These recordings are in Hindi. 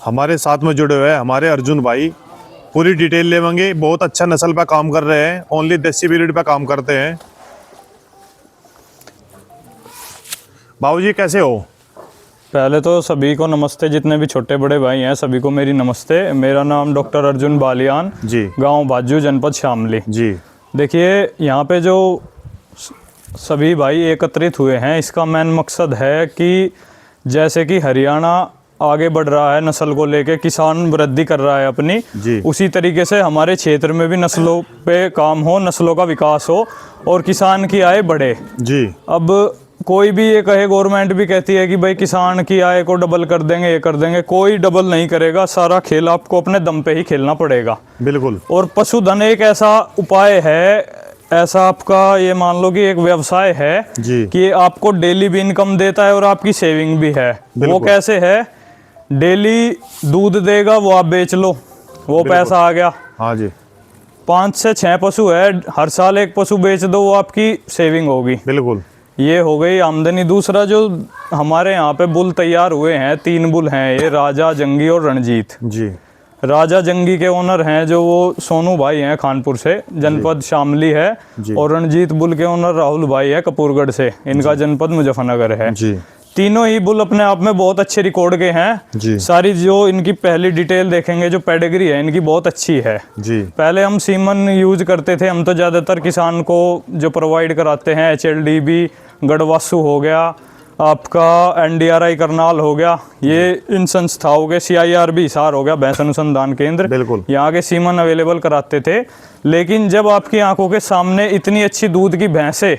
हमारे साथ में जुड़े हुए हैं हमारे अर्जुन भाई। पूरी डिटेल लेंगे। बहुत अच्छा नस्ल पे काम कर रहे हैं, ओनली देसी ब्रीड पे काम करते हैं। बाबूजी कैसे हो? पहले तो सभी को नमस्ते, जितने भी छोटे बड़े भाई हैं सभी को मेरी नमस्ते। मेरा नाम डॉक्टर अर्जुन बालियान जी, गांव बाजू, जनपद शामली जी। देखिए यहाँ पे जो सभी भाई एकत्रित हुए हैं, इसका मेन मकसद है कि जैसे कि हरियाणा आगे बढ़ रहा है नस्ल को लेके, किसान वृद्धि कर रहा है अपनी, जी। उसी तरीके से हमारे क्षेत्र में भी नस्लों पे काम हो, नस्लों का विकास हो और किसान की आय बढ़े। जी। अब कोई भी ये कहे, गवर्नमेंट भी कहती है कि भाई किसान की आय को डबल कर देंगे, ये कर देंगे, कोई डबल नहीं करेगा। सारा खेल आपको अपने दम पे ही खेलना पड़ेगा। बिल्कुल। और पशुधन एक ऐसा उपाय है, ऐसा आपका ये मान लो कि एक व्यवसाय है जी। कि आपको डेली भी इनकम देता है और आपकी सेविंग भी है। वो कैसे है? डेली दूध देगा, वो आप बेच लो, वो पैसा आ गया। हाँ जी। 5 से 6 पशु है, हर साल एक पशु बेच दो, वो आपकी सेविंग होगी। बिल्कुल। ये हो गई आमदनी। दूसरा जो हमारे यहाँ पे बुल तैयार हुए हैं, 3 बुल हैं ये, राजा, जंगी और रणजीत। जी। राजा जंगी के ओनर हैं जो वो सोनू भाई हैं, खानपुर से, जनपद शामली है। और रणजीत बुल के ओनर राहुल भाई है, कपूरगढ़ से, इनका जनपद मुजफ्फरनगर है। जी। तीनों ही बुल अपने आप में बहुत अच्छे रिकॉर्ड के हैं। जी। सारी जो इनकी पहली डिटेल देखेंगे, जो पेडिग्री है इनकी बहुत अच्छी है। जी। पहले हम सीमन यूज करते थे, हम तो ज़्यादातर किसान को जो प्रोवाइड कराते हैं, HLDB, गढ़वासु हो गया, आपका NDRI करनाल हो गया, ये इन संस्थाओं के, CIRB हिसार हो गया, भैंस अनुसंधान केंद्र, बिल्कुल, यहाँ के सीमन अवेलेबल कराते थे। लेकिन जब आपकी आंखों के सामने इतनी अच्छी दूध की भैंसें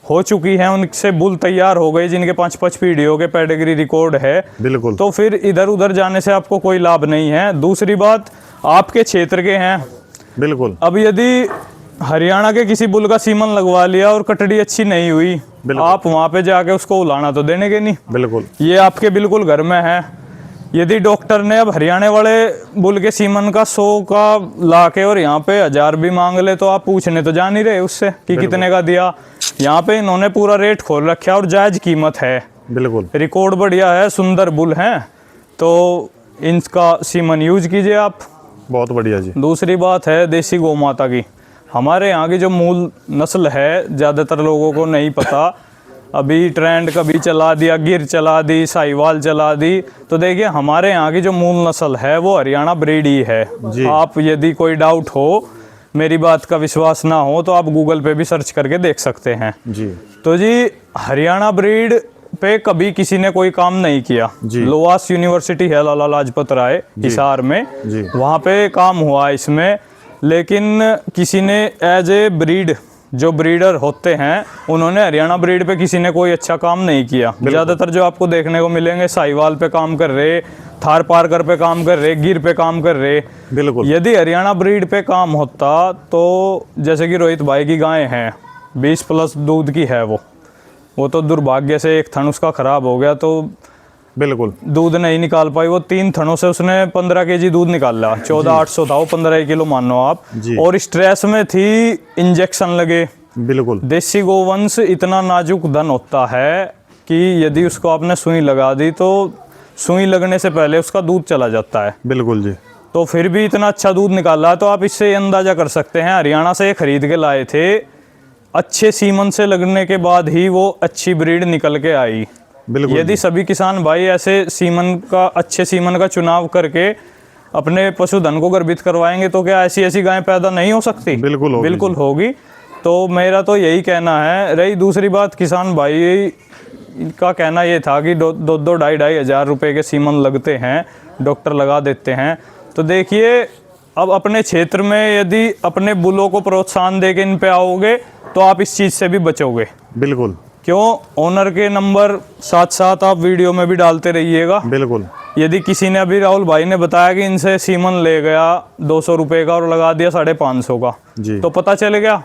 हो चुकी हैं, उनसे बुल तैयार हो गए जिनके 5-5 पीढ़ियों के पेडिग्री रिकॉर्ड है, बिल्कुल, तो फिर इधर उधर जाने से आपको कोई लाभ नहीं है। दूसरी बात, आपके क्षेत्र के हैं। बिल्कुल। अब यदि हरियाणा के किसी बुल का सीमन लगवा लिया और कटड़ी अच्छी नहीं हुई, आप वहां पे जाके उसको उलाना तो देने के नहीं। बिल्कुल। ये आपके बिल्कुल घर में है। यदि डॉक्टर ने अब हरियाणा वाले बुल के सीमन का 100 का लाके और यहाँ पे 1000 भी मांग ले, तो आप पूछने तो जा नहीं रहे उससे कि कितने का दिया। यहाँ पे इन्होंने पूरा रेट खोल रखा और जायज कीमत है। बिल्कुल। रिकॉर्ड बढ़िया है, सुंदर बुल हैं, तो इनका सीमन यूज कीजिए आप। बहुत बढ़िया जी। दूसरी बात है देसी गौ माता की। हमारे यहाँ की जो मूल नस्ल है, ज़्यादातर लोगों को नहीं पता। अभी ट्रेंड कभी चला दिया, गिर चला दी, साहिवाल चला दी, तो देखिए हमारे यहाँ की जो मूल नस्ल है वो हरियाणा ब्रीड ही है। आप यदि कोई डाउट हो, मेरी बात का विश्वास ना हो, तो आप गूगल पे भी सर्च करके देख सकते हैं जी। तो जी हरियाणा ब्रीड पे कभी किसी ने कोई काम नहीं किया। लोवास यूनिवर्सिटी है लाला लाजपत राय हिसार में, वहाँ पे काम हुआ इसमें, लेकिन किसी ने एज ए ब्रीड, जो ब्रीडर होते हैं, उन्होंने हरियाणा ब्रीड पे किसी ने कोई अच्छा काम नहीं किया। ज़्यादातर जो आपको देखने को मिलेंगे, साहिवाल पे काम कर रहे, थार पारकर पे काम कर रहे, गिर पे काम कर रहे। बिल्कुल। यदि हरियाणा ब्रीड पे काम होता तो जैसे कि रोहित भाई की गाय हैं, 20+ दूध की है, वो तो दुर्भाग्य से एक थन उसका खराब हो गया, तो बिल्कुल दूध नहीं निकाल पाई। वो 3 थनों से उसने 15 kg दूध निकाला। 14,800 था वो, 15 किलो मानो आप। और स्ट्रेस में थी, इंजेक्शन लगे। बिल्कुल। देसी गोवंश इतना नाजुक धन होता है कि यदि उसको आपने सुई लगा दी तो सुई लगने से पहले उसका दूध चला जाता है। बिल्कुल जी। तो फिर भी इतना अच्छा दूध निकाला, तो आप इससे अंदाजा कर सकते हैं। हरियाणा से खरीद के लाए थे, अच्छे सीमन से लगने के बाद ही वो अच्छी ब्रीड निकल के आई। यदि सभी किसान भाई ऐसे सीमन का, अच्छे सीमन का चुनाव करके अपने पशुधन को गर्भित करवाएंगे, तो क्या ऐसी गायें पैदा नहीं हो सकती? बिल्कुल होगी। तो मेरा तो यही कहना है। रही दूसरी बात, किसान भाई का कहना ये था कि 2-2 हज़ार रुपये के सीमन लगते हैं, डॉक्टर लगा देते हैं। तो देखिए, अब अपने क्षेत्र में यदि अपने बुलों को प्रोत्साहन दे के इन पे आओगे, तो आप इस चीज़ से भी बचोगे। बिल्कुल। क्यों? ओनर के नंबर साथ साथ आप वीडियो में भी डालते रहिएगा। बिल्कुल। यदि किसी ने, अभी राहुल भाई ने बताया कि इनसे सीमन ले गया 200 रुपये का और लगा दिया 550 का, तो पता चल गया।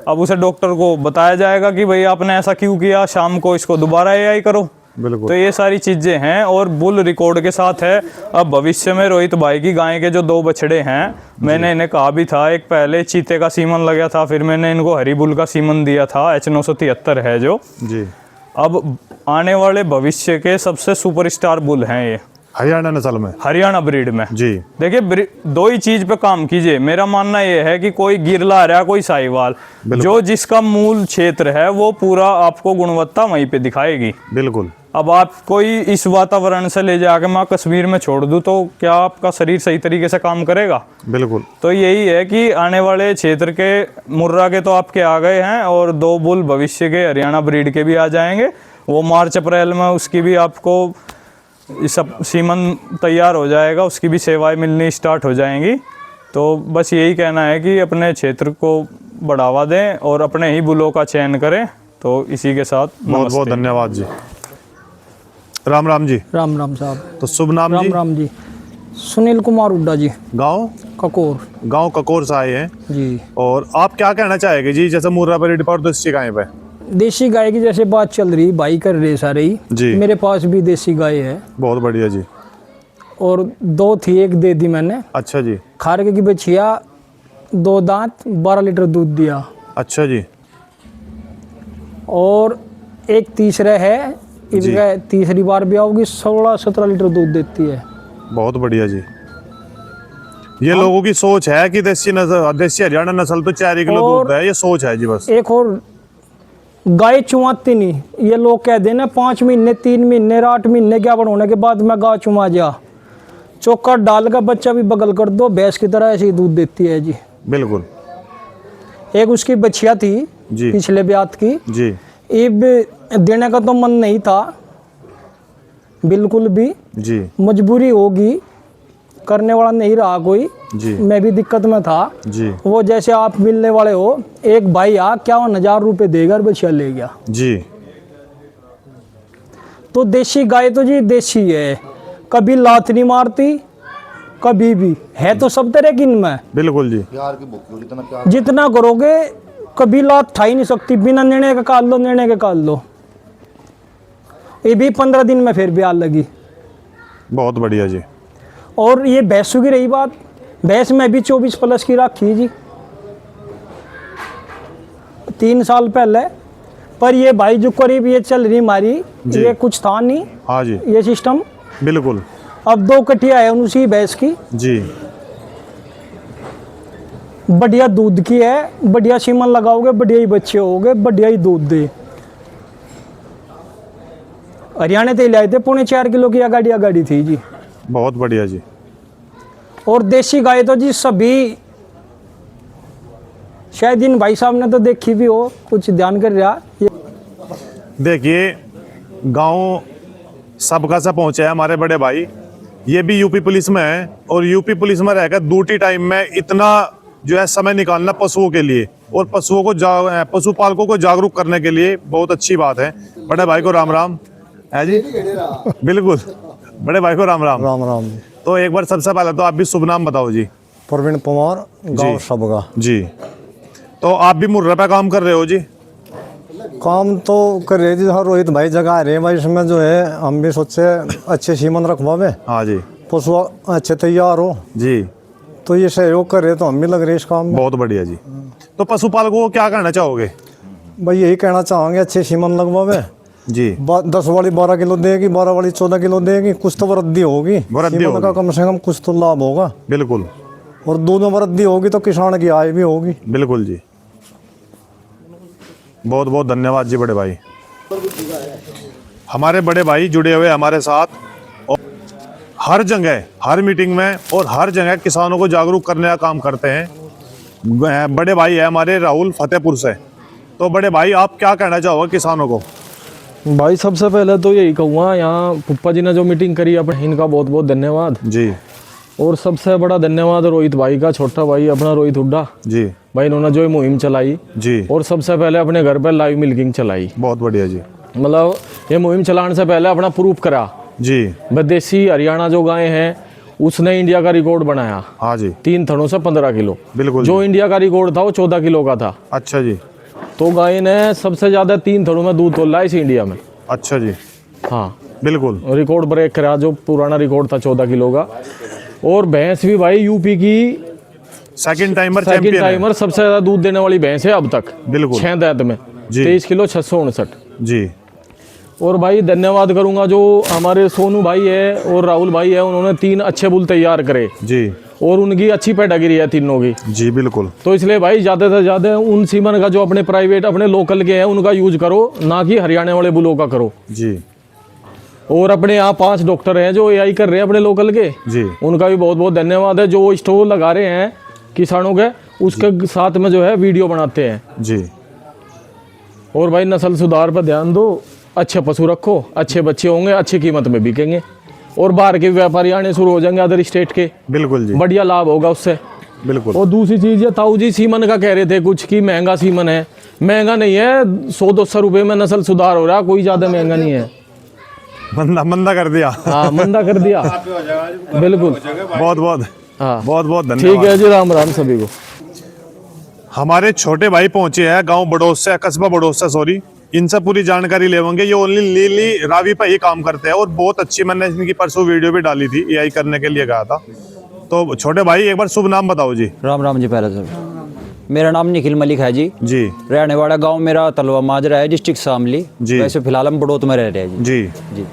अब उसे डॉक्टर को बताया जाएगा कि भाई आपने ऐसा क्यों किया, शाम को इसको दोबारा AI करो। तो ये सारी चीज़ें हैं और बुल रिकॉर्ड के साथ है। अब भविष्य में रोहित भाई की गाय के जो 2 बछड़े हैं, मैंने इन्हें कहा भी था, एक पहले चीते का सीमन लगा था, फिर मैंने इनको हरी बुल का सीमन दिया था, H973 है जो जी। अब आने वाले भविष्य के सबसे सुपरस्टार बुल हैं ये। हरियाणा नस्ल में, हरियाणा ब्रीड में। जी देखिए दो ही चीज पे काम कीजिए। मेरा मानना ये है कि कोई गिर ला रहा है, कोई साहिवाल, जो जिसका मूल क्षेत्र है वो पूरा आपको गुणवत्ता वहीं पे दिखाएगी। बिल्कुल। अब आप कोई इस वातावरण से ले जाके मैं कश्मीर में छोड़ दूं तो क्या आपका शरीर सही तरीके से काम करेगा? बिल्कुल। तो यही है कि आने वाले क्षेत्र के मुर्रा के तो आपके आ गए हैं, और 2 बुल भविष्य के हरियाणा ब्रीड के भी आ जाएंगे। वो मार्च अप्रैल में उसकी भी आपको सब सीमन तैयार हो जाएगा, उसकी भी सेवाएं मिलनी स्टार्ट हो जाएंगी। तो बस यही कहना है कि अपने क्षेत्र को बढ़ावा दें और अपने ही बुलों का चयन करें। तो इसी के साथ बहुत बहुत धन्यवाद जी। राम राम जी। राम राम साहब। तो शुभ नाम जी? राम राम जी। सुनील कुमार हुड्डा जी, गांव ककोर। गांव ककोर से आए हैं जी। और आप क्या कहना चाहेंगे जी, जैसे मुर्रा ब्रीड पर देसी गाय पे? देसी गाय की जैसे बात चल रही, भाई कर रहे सारे ही जी। मेरे पास भी देसी गाय है। बहुत बढ़िया जी। और 2 थी, एक दे दी मैंने। अच्छा जी। खारके की बछिया, 2 दांत, 12 लीटर दूध दिया। अच्छा जी। और एक तीसरा है, इनका तीसरी बार भी आओगी, 16-17 लीटर दूध देती है। बहुत बढ़िया जी। ये लोगों की सोच है कि देसी नस्ल, देसी हरियाणा नस्ल तो 4 किलो दूध है, ये सोच है जी बस। एक और गाय चुमाती नहीं, ये लोग कह देना 5 महीने 3 महीने 8 महीने क्या होने के बाद मैं गाय चुमा जा, चोकर डाल का बच्चा भी बगल कर दो, भैंस की तरह ऐसे ही दूध देती है जी। बिल्कुल। एक उसकी बच्चिया थी जी। पिछले ब्यात की जी। अब देने का तो मन नहीं था बिल्कुल भी जी। मजबूरी होगी, करने वाला नहीं रहा कोई जी। मैं भी दिक्कत में था जी। वो जैसे आप मिलने वाले हो, एक भाई आ 51,000 रुपये देगा और बच्चा ले गया जी। तो देसी गाय तो जी देसी है, कभी लात नहीं मारती, कभी भी है तो सब तरह की इनमें। बिल्कुल जी। जितना करोगे कभी लात ठा ही नहीं सकती, बिना निर्णय के काट लो, निर्णय के काट लो। ये भी 15 दिन में फिर ब्याह लगी। बहुत बढ़िया जी। और ये भैंसों की रही बात, भैंस में भी 24 प्लस की रखी जी 3 साल पहले। पर ये भाई जो करीब ये चल रही हमारी, ये कुछ था नहीं। हाँ जी। ये सिस्टम बिल्कुल। अब 2 कटिया है उसी भैंस की जी। बढ़िया दूध की है, बढ़िया सीमन लगाओगे बढ़िया ही बच्चे होगे, बढ़िया ही दूध दे। हरियाणा से लाए थे 4.5 किलो की गाड़ी थी जी। बहुत बढ़िया जी। और देसी गाय तो जी सभी, शायद इन भाई साहब ने तो देखी भी हो, कुछ ध्यान कर रहा। देखिए गांव सबका सा पहुंचे है हमारे बड़े भाई, ये भी यूपी पुलिस में है और यूपी पुलिस में रहकर ड्यूटी टाइम में इतना जो है समय निकालना पशुओं के लिए और पशुओं को पशुपालकों को जागरूक करने के लिए बहुत अच्छी बात है। बड़े भाई को राम राम है जी। बिल्कुल, बड़े भाई को राम राम। राम राम जी। तो एक बार सबसे पहले तो आप भी शुभ नाम बताओ जी। प्रवीण कुमार, गांव सबगा जी। तो आप भी मुर्रा पे काम कर रहे हो जी? काम तो कर रहे जी, हाँ रोहित भाई जगह रहे भाई, इसमें जो है हम भी सोचे अच्छे सीमन रखवावे, हाँ जी, पशु अच्छे तैयार हो जी, तो ये सहयोग कर रहे तो हम भी लग रहे इस काम में। बहुत बढ़िया जी। तो पशुपालकों को क्या कहना चाहोगे? भाई यही कहना चाहेंगे अच्छे सीमन लगवावे जी। 10 वाली 12 किलो देगी, 12 वाली 14 किलो देगी, कुछ तो वृद्धि होगी, सीमन का कम से कम कुछ तो लाभ होगा। बिल्कुल। और दूध में वृद्धि होगी तो किसान की आय भी होगी। बिल्कुल जी। बहुत बहुत धन्यवाद जी बड़े भाई। हमारे बड़े भाई जुड़े हुए हमारे साथ और हर जगह, हर मीटिंग में और हर जगह किसानों को जागरूक करने का काम करते हैं। बड़े भाई है हमारे राहुल फतेहपुर से। तो बड़े भाई आप क्या कहना चाहोगे किसानों को? भाई सबसे पहले तो यही कहूँगा, यहाँ पुप्पा जी ने जो मीटिंग करी अपने, इनका बहुत बहुत धन्यवाद जी। और सबसे बड़ा धन्यवाद रोहित भाई का, छोटा भाई अपना रोहित हुड्डा जी भाई, इन्होंने जो मुहिम चलाई जी। और सबसे पहले अपने घर पर लाइव मिल्किंग चलाई। बहुत बढ़िया जी। मतलब ये मुहिम चलाने से पहले अपना प्रूफ करा जी। देसी हरियाणा जो गाय हैं उसने इंडिया का रिकॉर्ड बनाया। हाँ जी। 3 थनों से 15 किलो। बिल्कुल। जो इंडिया का रिकॉर्ड था वो 14 किलो का था। अच्छा जी। तो गाय ने सबसे ज्यादा 3 थनों में दूध तोला इस इंडिया में। अच्छा जी। हाँ बिल्कुल। रिकॉर्ड ब्रेक करा, जो पुराना रिकॉर्ड था 14 किलो का। और भैंस भी भाई यूपी की सेकंड टाइमर सबसे ज्यादा दूध देने वाली भैंस है अब तक। बिल्कुल। 6 दांत में 23 किलो 659। जी। और भाई धन्यवाद करूंगा जो हमारे सोनू भाई है और राहुल भाई है, उन्होंने 3 अच्छे बुल तैयार करे जी और उनकी अच्छी पेडागिरी है तीनों की। जी बिल्कुल। तो इसलिए भाई ज़्यादा से ज़्यादा उन सीमन का जो अपने प्राइवेट अपने लोकल के हैं उनका यूज करो, ना कि हरियाणा वाले बुलों का करो। जी और अपने यहाँ 5 डॉक्टर हैं जो एआई कर रहे हैं अपने लोकल के, जी उनका भी बहुत बहुत धन्यवाद है। जो वो स्टोर लगा रहे हैं किसानों के, उसके साथ में जो है वीडियो बनाते हैं। जी। और भाई नस्ल सुधार पर ध्यान दो, अच्छे पशु रखो, अच्छे बच्चे होंगे, अच्छी कीमत में बिकेंगे और बाहर के व्यापारी आने शुरू हो जाएंगे अदर स्टेट के, बिल्कुल जी बढ़िया लाभ होगा उससे। बिल्कुल। और दूसरी चीज़ ये ताऊ जी सीमन का कह रहे थे कुछ कि महंगा सीमन है, महंगा नहीं है, 100-200 रुपये में नस्ल सुधार हो रहा, कोई ज़्यादा महंगा नहीं है। मंदा मंदा कर दिया। हाँ मंदा कर दिया, बिल्कुल। बहुत बहुत हाँ बहुत बहुत ठीक धन्यवाद। है जी, राम राम सभी को। हमारे छोटे भाई पहुंचे हैं गांव बड़ौसा, कस्बा बड़ौसा, सॉरी। इनसे पूरी जानकारी लेंगे। ये ओनली नीली रावी पर ही काम करते हैं और बहुत अच्छी, मैंने इनकी परसों वीडियो भी डाली थी, एआई करने के लिए कहा था। तो छोटे भाई एक बार शुभ नाम बताओ जी। राम राम जी। पहले सर मेरा नाम निखिल मलिक है जी। जी। रहने वाला गांव मेरा तलवा माजरा है, डिस्ट्रिक्ट शामली। जी। वैसे फिलहाल हम बड़ौत में रह रहे हैं जी। जी जी।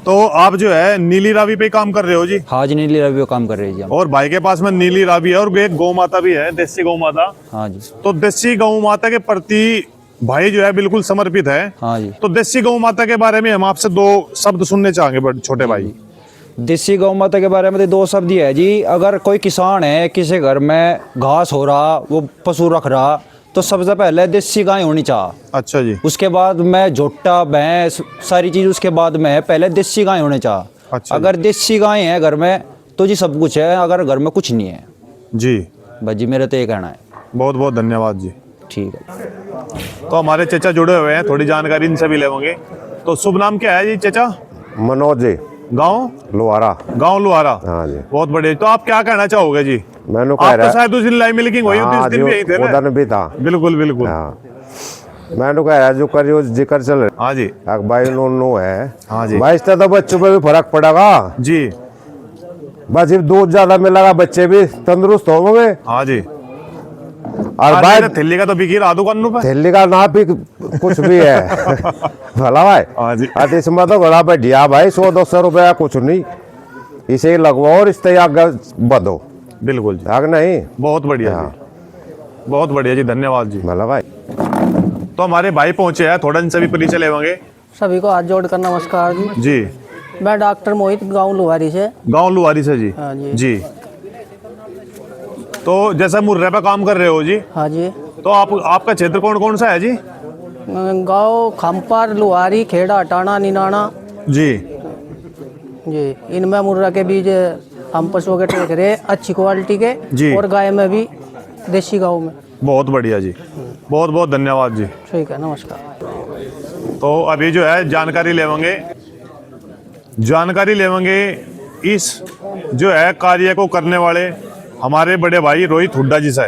तो आप जो है नीली रावी पे काम कर रहे हो जी? हाँ जी, नीली रवि काम कर रहे हैं जी हम। और भाई के पास में नीली रावी है और एक गौ माता भी है, देसी गौ माता। हाँ जी। तो देसी गौ माता के प्रति भाई जो है बिल्कुल समर्पित है। हाँ जी। तो देसी गौ माता के बारे में हम आपसे 2 शब्द सुनने चाहेंगे बड़े छोटे भाई। देसी गौ माता के बारे में तो 2 शब्द ही है जी। अगर कोई किसान है, किसी घर में घास हो रहा, वो पशु रख रहा, तो सबसे पहले देसी गाय होनी चाहिए। अच्छा जी। उसके बाद में झोटा, भैंस, सारी चीज उसके बाद में है, पहले देसी गाय होने चाहिए। अच्छा अगर देसी गाय है घर में तो जी सब कुछ है, अगर घर में कुछ नहीं है जी। बस जी, मेरा तो ये कहना है। बहुत बहुत धन्यवाद जी। ठीक है। तो हमारे चचा जुड़े हुए हैं, थोड़ी जानकारी इनसे भी लेंगे। तो शुभ नाम क्या है जी चचा? मनोज जी, गांव लुहारा। गांव लुहारा। हाँ जी। बहुत बढ़िया। तो आप क्या कहना चाहोगे जी? मैंने कह आप तो रहा शायद उस दिन लाइव मिल्किंग हुई, हाँ उस दिन भी यही थे ना? उधर भी था। बिल्कुल बिल्कुल। हाँ मैंने कह रहा जो करियो जिक्र चल रहा हाँ जी। है भाई नो है। हाँ जी। भाई इससे तो बच्चों पे भी फर्क पड़ेगा जी। बस जब दूध ज्यादा मिलेगा बच्चे भी तंदुरुस्त होंगे। हाँ जी। और भाई थैली का तो बिकी रहा दुकानों पे। थैली का ना भी कुछ भी है भला भाई। हाँ जी। और इसमें तो बड़ा बढ़िया भाई, 100-200 रुपया कुछ नहीं, इसे लगवाओ और इससे आगे बढ़ो। बिल्कुल जी। आग नहीं। बहुत बढ़िया हाँ। जी। बहुत बढ़िया जी, धन्यवाद जी। भला भाई। तो हमारे भाई पहुंचे हैं, थोड़ा इनसे भी परिचय लेंगे। सभी को हाथ जोड़कर नमस्कार जी। जी। मैं डॉक्टर मोहित, गांव लुहारी से। गांव लुहारी से जी। हाँ जी। जी। तो जैसा मुर्रे पे काम कर रहे हो जी, हाँ जी। तो आपका क्षेत्र कौन कौन सा है जी? गांव खम्पार, लुहारी, खेड़ा, टाना, निनाना जी। जी। इनमें मुर्रा के बीज हम पशुओं के टेक रहे अच्छी क्वालिटी के जी। और गाय में भी देसी गाँव में। बहुत बढ़िया जी। बहुत बहुत धन्यवाद जी। ठीक है, नमस्कार। तो अभी जो है जानकारी लेंगे इस जो है कार्य को करने वाले हमारे बड़े भाई रोहित हुड्डा जी से।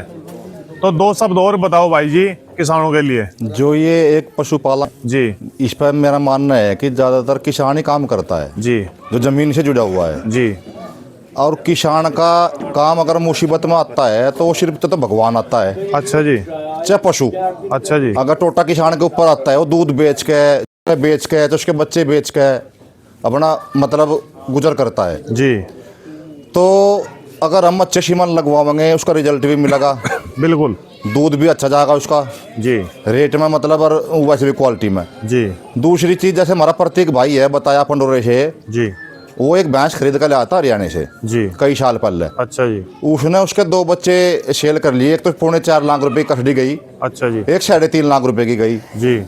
तो 2 शब्द और बताओ भाई जी किसानों के लिए। जो ये एक पशुपालन जी। इस पर मेरा मानना है कि ज़्यादातर किसान ही काम करता है, जी। जो ज़मीन से जुड़ा हुआ है। जी। और किसान का काम अगर मुसीबत में आता है तो वो सिर्फ तो भगवान आता है, अच्छा जी। चाहे पशु। अच्छा जी। अगर टोटा किसान के ऊपर आता है, वो दूध बेच के तो उसके बच्चे बेच के अपना मतलब गुजर करता है। जी। तो अगर हम अच्छे सीमन लगवाएंगे उसका रिजल्ट भी मिलेगा, बिल्कुल। दूध भी अच्छा जाएगा उसका, जी। रेट में मतलब और वैसे भी क्वालिटी में। जी। दूसरी चीज़, जैसे हमारा प्रतीक भाई है बताया पंडोरे से, जी। वो एक भैंस खरीद कर लाया था हरियाणा से जी। कई साल पहले। अच्छा जी। उसने उसके 2 बच्चे सेल कर लिए, एक तो 4.25 लाख रुपए की कस्टडी गई, अच्छा जी। एक 3.5 लाख रुपए की गई। जी।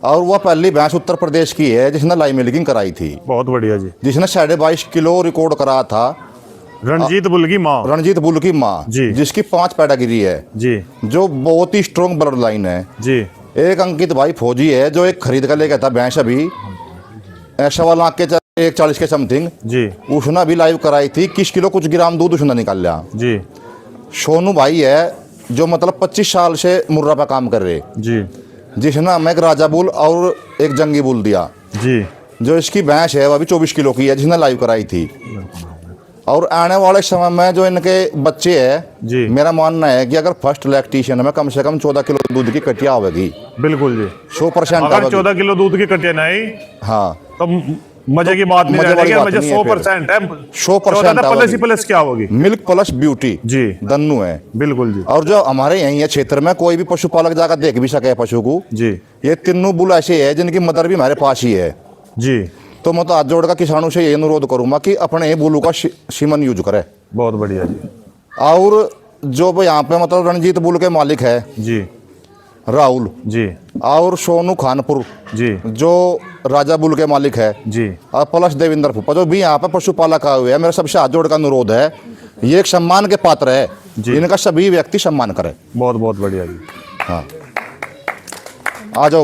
और वह पहली भैंस उत्तर प्रदेश की है जिसने लाइव मिल्किंग कराई थी, बहुत बढ़िया जी। जिसने 22.5 किलो रिकॉर्ड करा था। रणजीत बुल की माँ। रणजीत बुल की माँ, जी। जिसकी 5 पैडागिरी है, जी। जो बहुत ही स्ट्रॉन्ग ब्लड लाइन है। जी। एक अंकित भाई फौजी है जो एक खरीद कर लेकर था भैंस अभी 1.25 के 140 के समथिंग। जी। उसने अभी लाइव कराई थी, 21 किलो कुछ ग्राम दूध उसने निकाल लिया। जी। सोनू भाई है जो मतलब 25 साल से मुर्रा पर काम कर रहे, जी। जिसने हमें एक राजा बुल और एक जंगी बुल दिया। जी। जो इसकी भैंस है वह भी 24 किलो की है, जिसने लाइव कराई थी। और आने वाले समय में जो इनके बच्चे हैं जी। मेरा मानना है कि अगर फर्स्ट लैक्टेशन में कम से कम 14 किलो दूध की कटिया होगी, बिल्कुल जी। 100% अगर आवेगी। 14 किलो दूध की कटिया नहीं हाँ तो मजे की बात नहीं मजे वाली रहेगी। बात मुझे नहीं है 100% है। 100% प्लस ही प्लस क्या होगी? मिल्क प्लस ब्यूटी जी। दन्नू है। बिल्कुल जी। और जो हमारे यहीं है क्षेत्र में कोई भी पशुपालक जाकर देख भी सके पशु को, जी ये तीनों बुल ऐसे है जिनकी मदर भी हमारे पास ही है। जी। तो मैं तो हाथ जोड़कर किसानों से ये अनुरोध करूंगा कि अपने ही बुलू का सीमन यूज करे। बहुत बढ़िया जी। और जो यहाँ पे मतलब रणजीत बुल के मालिक है जी राहुल जी और सोनू खानपुर जी जो राजा बुल के मालिक है जी। और प्लस देवेंद्र फूफा जो भी यहाँ पे पशुपालक आए हुए हैं, मेरा सबसे हाथ जोड़ का अनुरोध है, ये एक सम्मान के पात्र है, इनका सभी व्यक्ति सम्मान करें। बहुत बहुत बढ़िया जी। हाँ, आ जाओ।